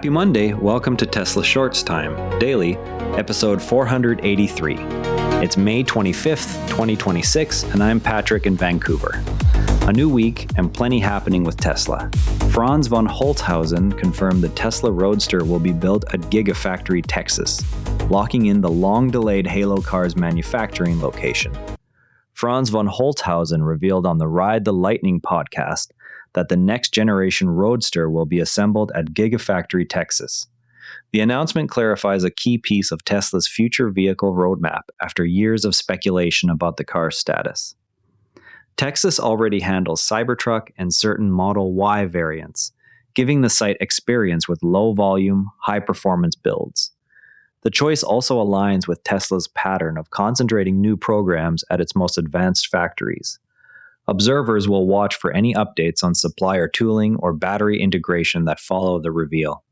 Happy Monday. Welcome to Tesla Shorts Time, daily, episode 483. It's May 25th, 2026, and I'm Patrick in Vancouver. A new week and plenty happening with Tesla. Franz von Holzhausen confirmed the Tesla Roadster will be built at Gigafactory Texas, locking in the long-delayed Halo car's manufacturing location. Franz von Holzhausen revealed on the Ride the Lightning podcast that the next generation Roadster will be assembled at Gigafactory Texas. The announcement clarifies a key piece of Tesla's future vehicle roadmap after years of speculation about the car's status. Texas already handles Cybertruck and certain Model Y variants, giving the site experience with low-volume, high-performance builds. The choice also aligns with Tesla's pattern of concentrating new programs at its most advanced factories. Observers will watch for any updates on supplier tooling or battery integration that follow the reveal.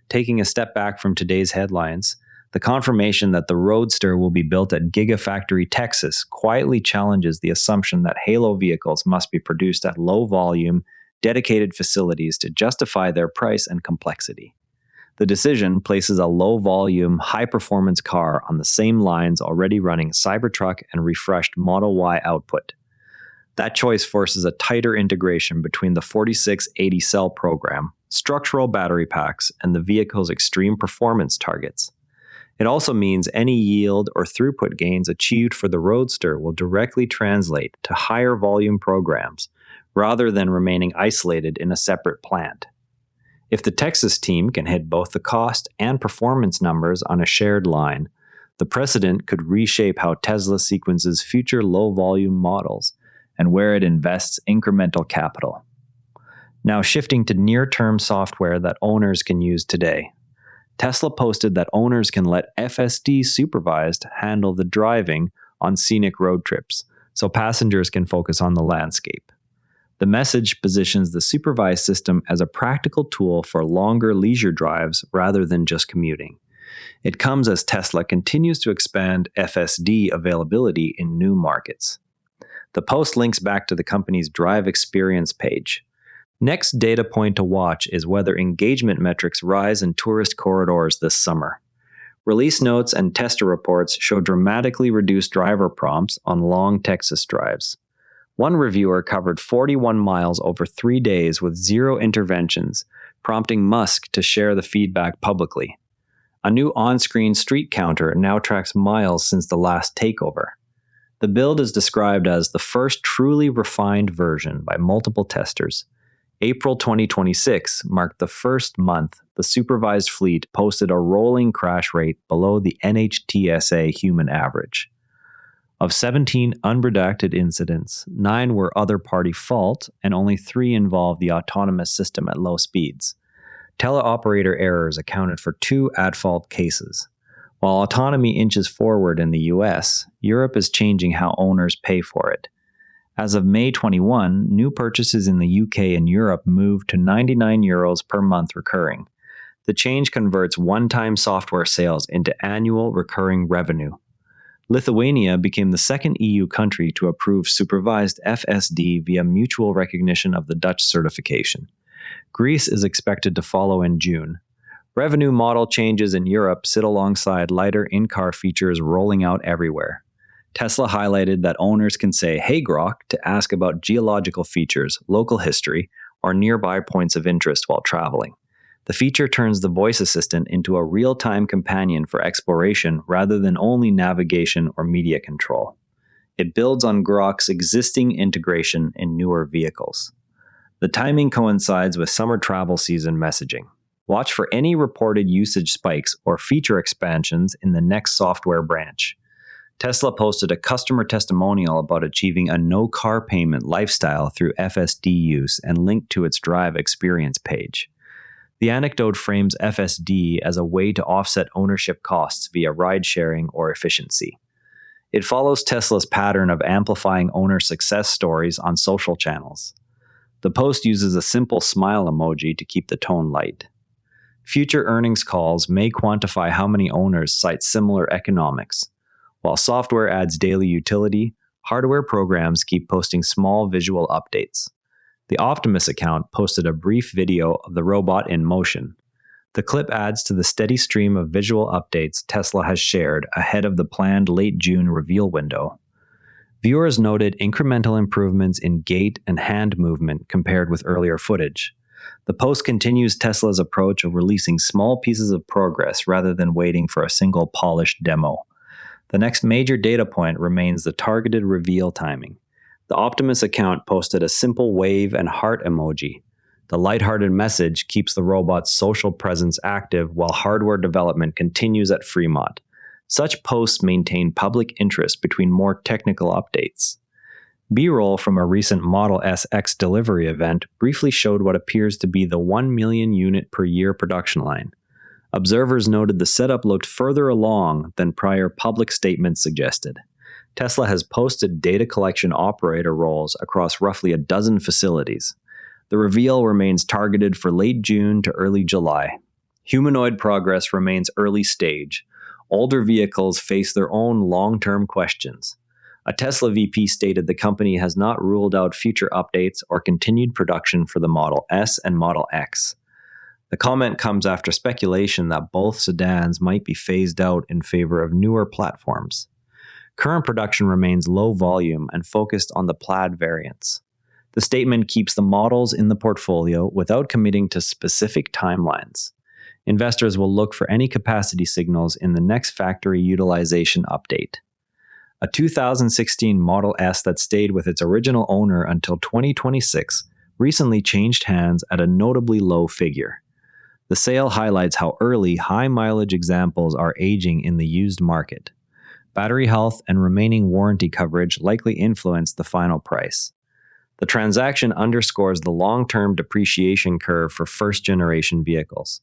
Taking a step back from today's headlines, the confirmation that the Roadster will be built at Gigafactory Texas quietly challenges the assumption that Halo vehicles must be produced at low-volume, dedicated facilities to justify their price and complexity. The decision places a low-volume, high-performance car on the same lines already running Cybertruck and refreshed Model Y output. That choice forces a tighter integration between the 4680 cell program, structural battery packs, and the vehicle's extreme performance targets. It also means any yield or throughput gains achieved for the Roadster will directly translate to higher volume programs, rather than remaining isolated in a separate plant. If the Texas team can hit both the cost and performance numbers on a shared line, the precedent could reshape how Tesla sequences future low-volume models and where it invests incremental capital. Now shifting to near-term software that owners can use today. Tesla posted that owners can let FSD Supervised handle the driving on scenic road trips, so passengers can focus on the landscape. The message positions the supervised system as a practical tool for longer leisure drives rather than just commuting. It comes as Tesla continues to expand FSD availability in new markets. The post links back to the company's Drive Experience page. Next data point to watch is whether engagement metrics rise in tourist corridors this summer. Release notes and tester reports show dramatically reduced driver prompts on long Texas drives. One reviewer covered 41 miles over 3 days with 0 interventions, prompting Musk to share the feedback publicly. A new on-screen street counter now tracks miles since the last takeover. The build is described as the first truly refined version by multiple testers. April 2026 marked the first month the supervised fleet posted a rolling crash rate below the NHTSA human average. Of 17 unredacted incidents, 9 were other-party fault, and only 3 involved the autonomous system at low speeds. Teleoperator errors accounted for 2 at-fault cases. While autonomy inches forward in the US, Europe is changing how owners pay for it. As of May 21, new purchases in the UK and Europe moved to €99 per month recurring. The change converts one-time software sales into annual recurring revenue. Lithuania became the second EU country to approve supervised FSD via mutual recognition of the Dutch certification. Greece is expected to follow in June. Revenue model changes in Europe sit alongside lighter in-car features rolling out everywhere. Tesla highlighted that owners can say "Hey Grok" to ask about geological features, local history, or nearby points of interest while traveling. The feature turns the voice assistant into a real-time companion for exploration rather than only navigation or media control. It builds on Grok's existing integration in newer vehicles. The timing coincides with summer travel season messaging. Watch for any reported usage spikes or feature expansions in the next software branch. Tesla posted a customer testimonial about achieving a no-car payment lifestyle through FSD use and linked to its Drive Experience page. The anecdote frames FSD as a way to offset ownership costs via ride-sharing or efficiency. It follows Tesla's pattern of amplifying owner success stories on social channels. The post uses a simple smile emoji to keep the tone light. Future earnings calls may quantify how many owners cite similar economics. While software adds daily utility, hardware programs keep posting small visual updates. The Optimus account posted a brief video of the robot in motion. The clip adds to the steady stream of visual updates Tesla has shared ahead of the planned late June reveal window. Viewers noted incremental improvements in gait and hand movement compared with earlier footage. The post continues Tesla's approach of releasing small pieces of progress rather than waiting for a single polished demo. The next major data point remains the targeted reveal timing. The Optimus account posted a simple wave and heart emoji. The lighthearted message keeps the robot's social presence active while hardware development continues at Fremont. Such posts maintain public interest between more technical updates. B-roll from a recent Model S X delivery event briefly showed what appears to be the 1 million unit per year production line. Observers noted the setup looked further along than prior public statements suggested. Tesla has posted data collection operator roles across roughly a dozen facilities. The reveal remains targeted for late June to early July. Humanoid progress remains early stage. Older vehicles face their own long-term questions. A Tesla VP stated the company has not ruled out future updates or continued production for the Model S and Model X. The comment comes after speculation that both sedans might be phased out in favor of newer platforms. Current production remains low volume and focused on the Plaid variants. The statement keeps the models in the portfolio without committing to specific timelines. Investors will look for any capacity signals in the next factory utilization update. A 2016 Model S that stayed with its original owner until 2026 recently changed hands at a notably low figure. The sale highlights how early, high-mileage examples are aging in the used market. Battery health and remaining warranty coverage likely influence the final price. The transaction underscores the long-term depreciation curve for first-generation vehicles.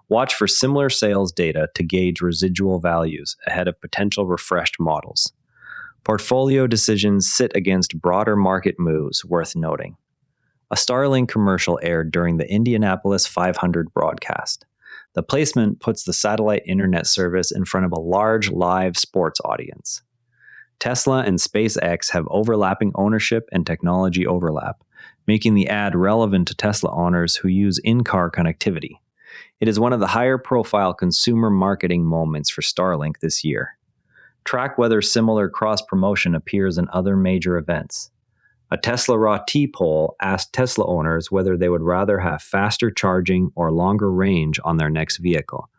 Watch for similar sales data to gauge residual values ahead of potential refreshed models. Portfolio decisions sit against broader market moves worth noting. A Starlink commercial aired during the Indianapolis 500 broadcast. The placement puts the satellite internet service in front of a large live sports audience. Tesla and SpaceX have overlapping ownership and technology overlap, making the ad relevant to Tesla owners who use in-car connectivity. It is one of the higher-profile consumer marketing moments for Starlink this year. Track whether similar cross-promotion appears in other major events. A Teslarati poll asked Tesla owners whether they would rather have faster charging or longer range on their next vehicle.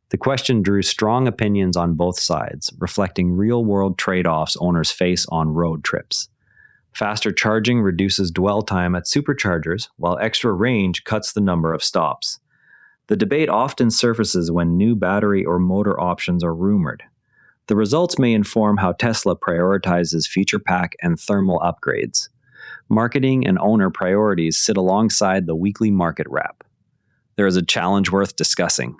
The question drew strong opinions on both sides, reflecting real-world trade-offs owners face on road trips. Faster charging reduces dwell time at superchargers, while extra range cuts the number of stops. The debate often surfaces when new battery or motor options are rumored. The results may inform how Tesla prioritizes feature pack and thermal upgrades. Marketing and owner priorities sit alongside the weekly market wrap. There is a challenge worth discussing.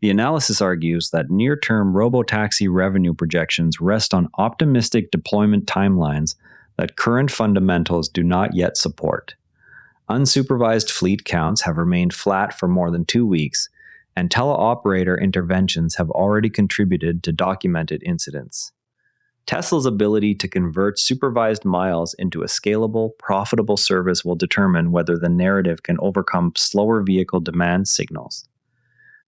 The analysis argues that near-term robotaxi revenue projections rest on optimistic deployment timelines that current fundamentals do not yet support. Unsupervised fleet counts have remained flat for more than 2 weeks, and teleoperator interventions have already contributed to documented incidents. Tesla's ability to convert supervised miles into a scalable, profitable service will determine whether the narrative can overcome slower vehicle demand signals.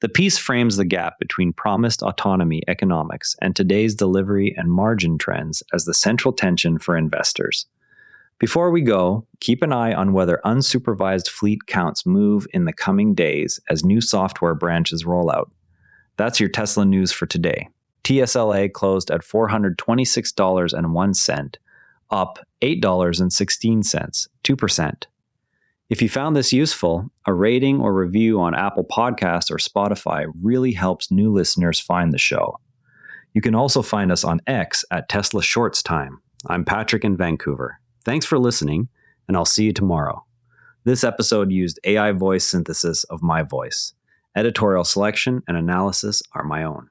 The piece frames the gap between promised autonomy economics and today's delivery and margin trends as the central tension for investors. Before we go, keep an eye on whether unsupervised fleet counts move in the coming days as new software branches roll out. That's your Tesla news for today. TSLA closed at $426.01, up $8.16, 2%. If you found this useful, a rating or review on Apple Podcasts or Spotify really helps new listeners find the show. You can also find us on X at Tesla Shorts Time. I'm Patrick in Vancouver. Thanks for listening, and I'll see you tomorrow. This episode used AI voice synthesis of my voice. Editorial selection and analysis are my own.